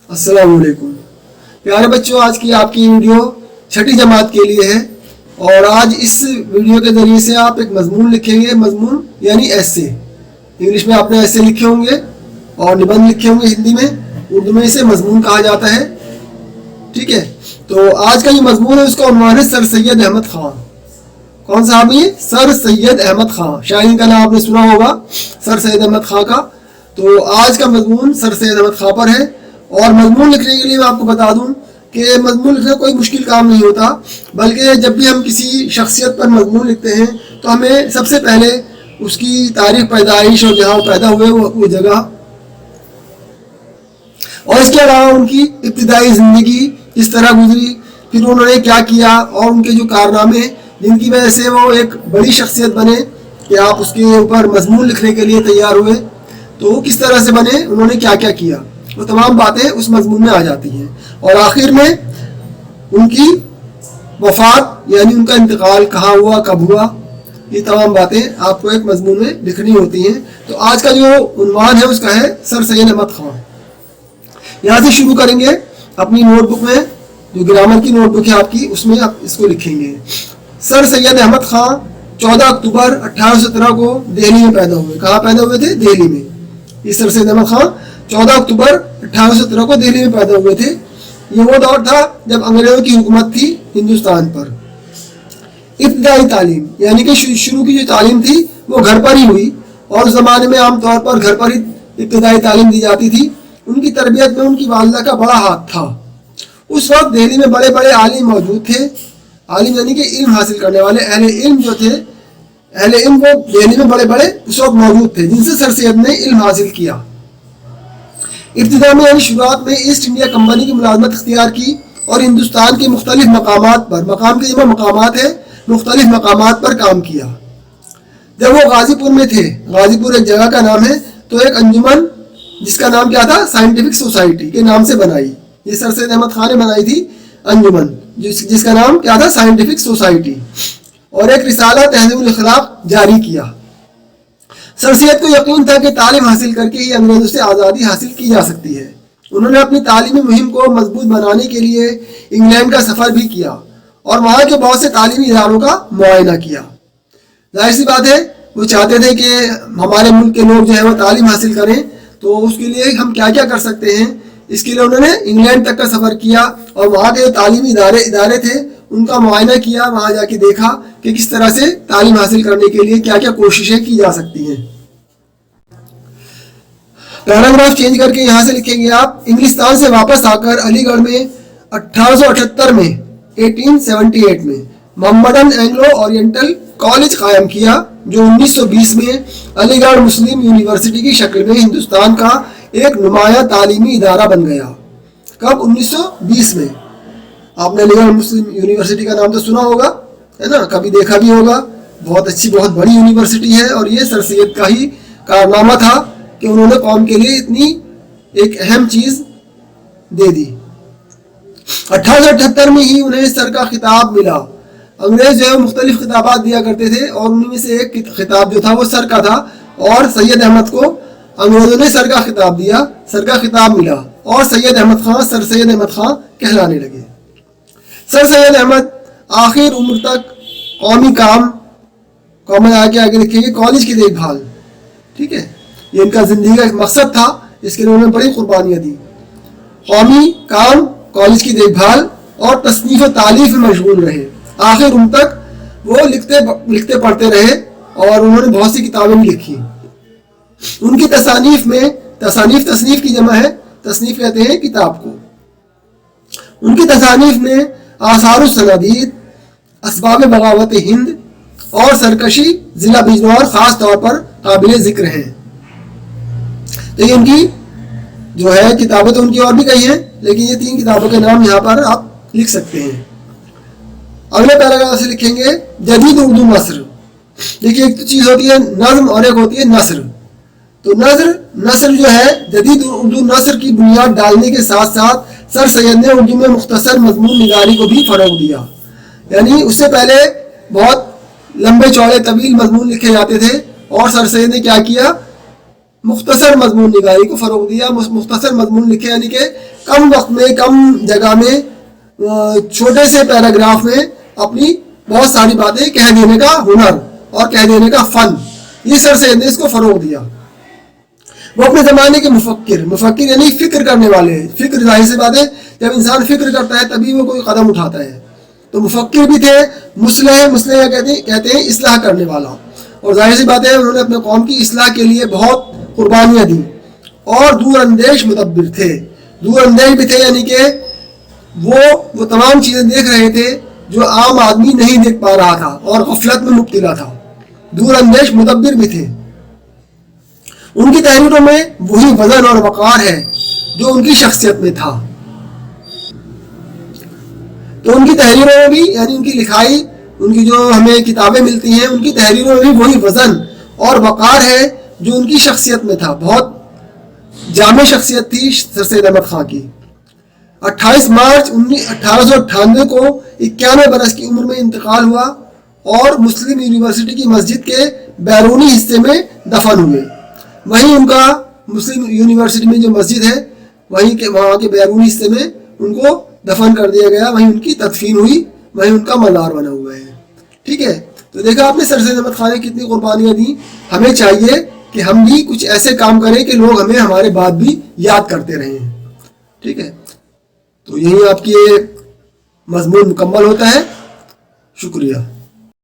अस्सलाम वालेकुम प्यारे बच्चों, आज की आपकी वीडियो छठी जमात के लिए है और आज इस वीडियो के ज़रिए से आप एक मजमून लिखेंगे। मजमून यानी ऐसे, इंग्लिश में आपने ऐसे लिखे होंगे और निबंध लिखे होंगे हिंदी में, उर्दू में इसे मजमून कहा जाता है। ठीक है, तो आज का जो मजमून है उसका उन्वान है सर सैयद अहमद खान। कौन साहब ये? सर सैयद अहमद खान। शायरी का नाम आपने सुना होगा सर सैयद अहमद खान का। तो आज का मजमून सर सैयद अहमद खान पर है। और मजमून लिखने के लिए मैं आपको बता दूं कि मजमून लिखना कोई मुश्किल काम नहीं होता, बल्कि जब भी हम किसी शख्सियत पर मजमून लिखते हैं तो हमें सबसे पहले उसकी तारीख पैदाइश और जहाँ पैदा हुए वो जगह, और इसके अलावा उनकी इब्तिदाई ज़िंदगी किस तरह गुजरी, फिर उन्होंने क्या किया और उनके जो कारनामे जिनकी वजह से वो एक बड़ी शख्सियत बने कि आप उसके ऊपर मजमून लिखने के लिए तैयार हुए, तो वो किस तरह से बने, उन्होंने क्या क्या किया, वो तमाम बातें उस मजमून में आ जाती हैं। और आखिर में उनकी वफात यानी उनका इंतकाल कहाँ हुआ, कब हुआ, ये तमाम बातें आपको एक मजमून में लिखनी होती हैं। तो आज का जो उन्वान है उसका है सर सैयद अहमद खान। यहाँ से शुरू करेंगे। अपनी नोटबुक में जो ग्रामर की नोटबुक है आपकी, उसमें आप इसको लिखेंगे। सर सैयद अहमद खान 14 अक्टूबर 1817 को दिल्ली में पैदा हुए। कहाँ पैदा हुए थे? दिल्ली में। ये सर सैयद अहमद खान 14 अक्टूबर 1817 को दिल्ली में पैदा हुए थे। ये वो दौर था जब अंग्रेजों की हुकूमत थी हिंदुस्तान पर। इब्तिदाई तालीम यानी कि शुरू की जो तालीम थी वो घर पर ही हुई, और उस ज़माने में आमतौर पर घर पर ही इब्तिदाई तालीम दी जाती थी। उनकी तरबियत में उनकी वालिदा का बड़ा हाथ था। उस वक्त दिल्ली में बड़े बड़े आलिम मौजूद थे। आलिम यानी कि इल्म हासिल करने वाले अहले इल्म जो थे, अहले इल्म वो दिल्ली में बड़े बड़े उस वक्त मौजूद थे, जिनसे सर सैयद ने इल्म हासिल किया। इब्तिदा में यानी शुरुआत में ईस्ट इंडिया कंपनी की मुलाजमत इख्तियार की और हिंदुस्तान के मुख्तलिफ मकामात पर, मकाम के जमा मकामात है, मुख्तलिफ मकामात पर काम किया। जब वो गाजीपुर में थे, गाजीपुर एक जगह का नाम है, तो एक अंजुमन जिसका नाम क्या था? साइंटिफिक सोसाइटी के नाम से बनाई। ये सर सैयद अहमद खान ने बनाई थी अंजुमन, जिसका नाम क्या था? Scientific society. और एक रिसाला तहज़ीबुल अखलाक जारी किया। सर सैयद को यकीन था कि तालीम हासिल करके ही अंग्रेजों से आज़ादी हासिल की जा सकती है। उन्होंने अपनी तालीमी मुहिम को मजबूत बनाने के लिए इंग्लैंड का सफ़र भी किया और वहाँ के बहुत से तालीमी इदारों का मुआयना किया। जाहिर सी बात है, वो चाहते थे कि हमारे मुल्क के लोग जो है वो तालीम हासिल करें, तो उसके लिए हम क्या क्या कर सकते हैं। इसके लिए उन्होंने इंग्लैंड तक का सफ़र किया और वहाँ के जो तालीमी इदारे थे उनका मुआयना किया। वहाँ जाके देखा कि किस तरह से तालीम हासिल करने के लिए क्या क्या कोशिशें की जा सकती हैं। पैराग्राफ चेंज करके यहाँ से लिखेंगे आप। इंग्लिस्तान से वापस आकर अलीगढ़ में 1878 में 1878 में मोहम्मदन एंग्लो ओरिएंटल कॉलेज कायम किया, जो 1920 में अलीगढ़ मुस्लिम यूनिवर्सिटी की शक्ल में हिंदुस्तान का एक नुमाया तालीमी इदारा बन गया। कब? 1920 में। आपने अलीगढ़ मुस्लिम यूनिवर्सिटी का नाम तो सुना होगा, है ना, कभी देखा भी होगा। बहुत अच्छी, बहुत बड़ी यूनिवर्सिटी है और ये सर सैयद का ही कारनामा था कि उन्होंने कौम के लिए इतनी एक अहम चीज़ दे दी। 1878 में ही उन्हें सर का खिताब मिला। अंग्रेज जो है मुख्तलिफ खिताबात दिया करते थे और उनमें से एक खिताब जो था वो सर का था, और सैयद अहमद को अंग्रेजों ने सर का खिताब दिया, सर का खिताब मिला और सैयद अहमद खान सर सैयद अहमद खान कहलाने लगे। सर सैयद अहमद आखिर उम्र तक कौमी काम, कौम में आगे लिखेंगे कॉलेज की देखभाल। ठीक है, ये इनका जिंदगी का एक मकसद था, इसके लिए उन्होंने बड़ी कुर्बानियाँ दी। कौमी काम, कॉलेज की देखभाल और तसनीफ तालीफ में मशगूल रहे। आखिर उम्र तक वो लिखते पढ़ते रहे और उन्होंने बहुत सी किताबें भी लिखी। उनकी तसानीफ में, तसनीफ की जमा है, तसनीफ कहते हैं किताब को। उनकी तसानीफ में आसार सनादीद, असबाब बगावत हिंद और सरकशी जिला बिजनौर खास तौर पर काबिल जिक्र हैं। तो ये उनकी जो है किताबें तो उनकी और भी कई हैं, लेकिन ये 3 किताबों के नाम यहाँ पर आप लिख सकते हैं। अगले पैराग्राफ से लिखेंगे जदीद उर्दू नस्र। देखिए, एक तो चीज़ होती है नज्म और एक होती है नस्र। तो नस्र जो है, जदीद उर्दू नस्र की बुनियाद डालने के साथ साथ सर सैयद ने उर्दू में मुख्तसर मजमून निगारी को भी फ़रोग़ दिया। यानी उससे पहले बहुत लंबे चौड़े तवील मजमून लिखे जाते थे और सर सैयद ने क्या किया, مختصر مضمون نگاری کو فروغ دیا. مختصر مضمون لکھے یعنی کہ کم وقت میں, کم جگہ میں, چھوٹے سے پیراگراف میں اپنی بہت ساری باتیں کہہ دینے کا ہنر اور کہہ دینے کا فن, یہ سر سید نے اس کو فروغ دیا. وہ اپنے زمانے کے مفکر یعنی فکر کرنے والے. فکر ظاہر سی بات ہے, جب انسان فکر کرتا ہے تبھی وہ کوئی قدم اٹھاتا ہے. تو مفکر بھی تھے. مصلح کہتے ہیں اصلاح کرنے والا. اور ظاہر سی بات ہے انہوں نے اپنے قوم کی اصلاح کے لیے بہت قربانیاں دیں. اور دور اندیش مدبر تھے. دور اندیش بھی تھے یعنی کہ وہ تمام چیزیں دیکھ رہے تھے جو عام آدمی نہیں دیکھ پا رہا تھا اور غفلت میں مبتلا تھا. دور اندیش مدبر بھی تھے. ان کی تحریروں میں وہی وزن اور وقار ہے جو ان کی شخصیت میں تھا. تو ان کی تحریروں میں بھی یعنی ان کی لکھائی, ان کی جو ہمیں کتابیں ملتی ہیں, ان کی تحریروں میں بھی وہی وزن اور وقار ہے جو ان کی شخصیت میں تھا. بہت جامع شخصیت تھی سر سید احمد خان کی. 28 مارچ 1898 کو 91 برس کی عمر میں انتقال ہوا اور مسلم یونیورسٹی کی مسجد کے بیرونی حصے میں دفن ہوئے. وہیں ان کا مسلم یونیورسٹی میں جو مسجد ہے وہاں کے بیرونی حصے میں ان کو دفن کر دیا گیا. وہیں ان کی تدفین ہوئی, وہیں ان کا مزار بنا ہوا ہے. ٹھیک ہے, تو دیکھا آپ نے سر سید احمد خان نے کتنی قربانیاں دیں. ہمیں چاہیے کہ ہم بھی کچھ ایسے کام کریں کہ لوگ ہمیں ہمارے بعد بھی یاد کرتے رہیں. ٹھیک ہے, تو یہی آپ کی مضمون مکمل ہوتا ہے. شکریہ.